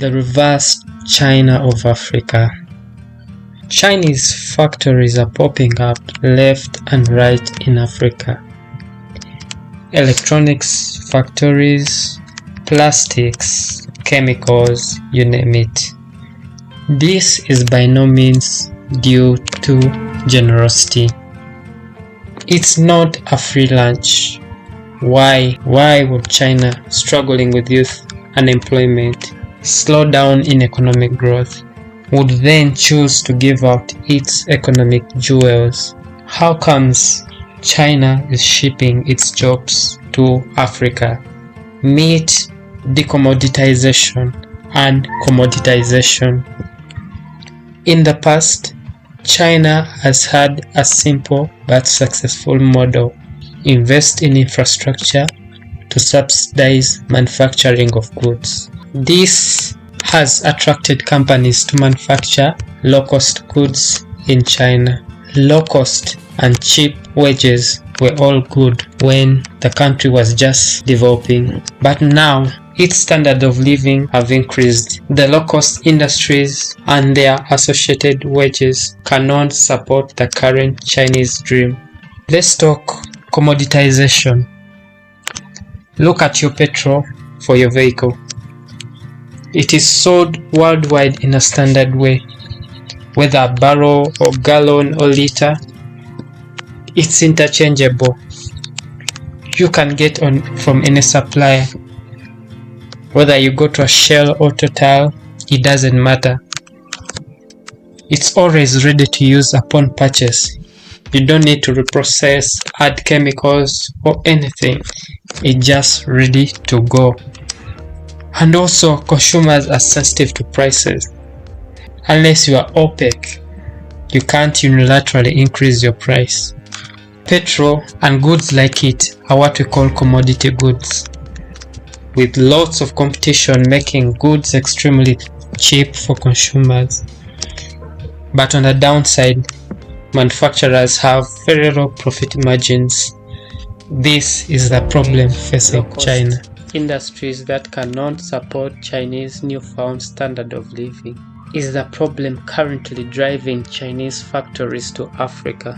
The reverse China of Africa. Chinese factories are popping up left and right in Africa. Electronics factories, plastics, chemicals, you name it. This is by no means due to generosity. It's not a free lunch. Why would China, struggling with youth unemployment, slow down in economic growth, would then choose to give out its economic jewels? How comes China is shipping its jobs to Africa? Meet decommoditization and commoditization. In the past, China has had a simple but successful model: invest in infrastructure to subsidize manufacturing of goods. This has attracted companies to manufacture low-cost goods in China. Low-cost and cheap wages were all good when the country was just developing, but now its standard of living have increased. The low-cost industries and their associated wages cannot support the current Chinese dream. Let's talk commoditization. Look at your petrol for your vehicle. It is sold worldwide in a standard way, whether a barrel or gallon or liter. It's interchangeable. You can get on from any supplier. Whether you go to a Shell or Total, it doesn't matter. It's always ready to use upon purchase. You don't need to reprocess, add chemicals or anything. It's just ready to go. And also, consumers are sensitive to prices. Unless you are OPEC, you can't unilaterally increase your price. Petrol and goods like it are what we call commodity goods, with lots of competition making goods extremely cheap for consumers. But on the downside, manufacturers have very low profit margins. This is the problem facing China. Industries that cannot support Chinese newfound standard of living is the problem currently driving Chinese factories to Africa.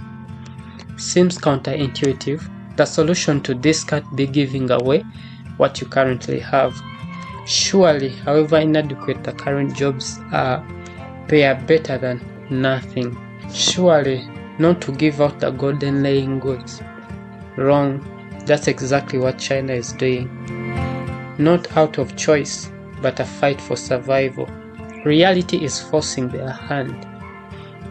Seems counterintuitive. The solution to this can't be giving away what you currently have. Surely, however inadequate the current jobs are, they are better than nothing. Surely, not to give out the golden laying goods. Wrong. That's exactly what China is doing. Not out of choice, but a fight for survival. Reality is forcing their hand.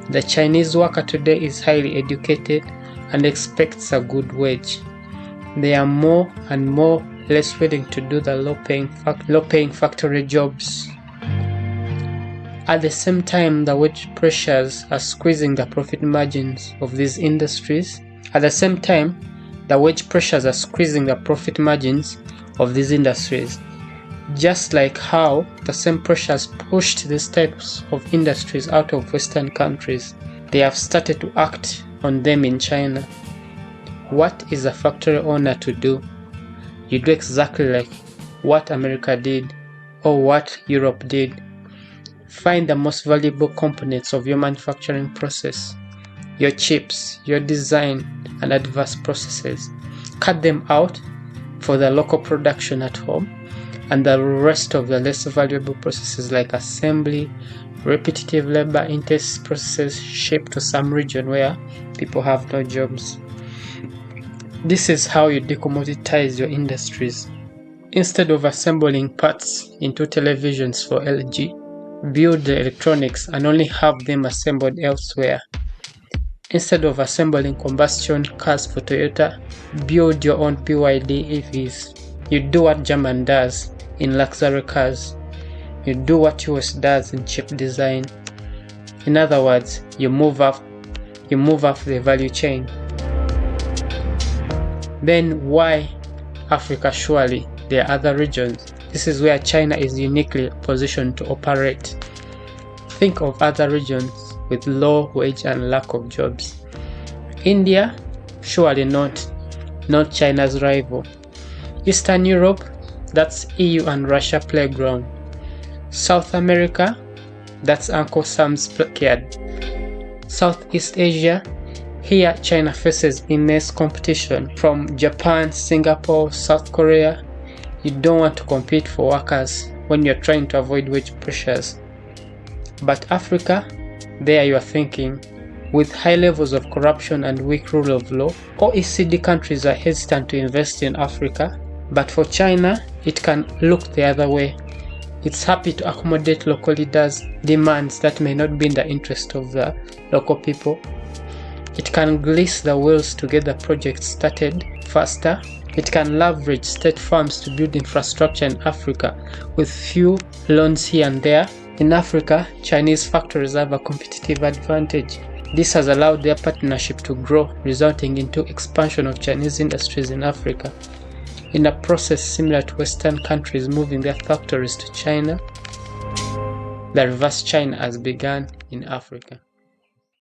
The Chinese worker today is highly educated and expects a good wage. They are more and more less willing to do the low-paying factory jobs. At the same time, the wage pressures are squeezing the profit margins of these industries. Just like how the same pressures pushed these types of industries out of Western countries, they have started to act on them in China. What is a factory owner to do? You do exactly like what America did or what Europe did. Find the most valuable components of your manufacturing process, your chips, your design, and advanced processes. Cut them out for the local production at home, and the rest of the less valuable processes like assembly, repetitive labor-intensive processes shipped to some region where people have no jobs. This is how you decommoditize your industries. Instead of assembling parts into televisions for LG, build the electronics and only have them assembled elsewhere. Instead of assembling combustion cars for Toyota, build your own BYD EVs. You do what German does in luxury cars. You do what US does in cheap design. In other words, you move up the value chain. Then why Africa? Surely there are other regions. This is where China is uniquely positioned to operate. Think of other regions with low wage and lack of jobs. India? Surely not China's rival. Eastern Europe? That's EU and Russia playground. South America, that's Uncle Sam's backyard. Southeast Asia, here China faces immense competition from Japan, Singapore, South Korea. You don't want to compete for workers when you're trying to avoid wage pressures. But Africa, there you are thinking, with high levels of corruption and weak rule of law, OECD countries are hesitant to invest in Africa. But for China, it can look the other way. It's happy to accommodate local leaders' demands that may not be in the interest of the local people. It can grease the wheels to get the project started faster. It can leverage state funds to build infrastructure in Africa with few loans here and there. In Africa, Chinese factories have a competitive advantage. This has allowed their partnership to grow, resulting into expansion of Chinese industries in Africa. In a process similar to Western countries moving their factories to China, the reverse China has begun in Africa.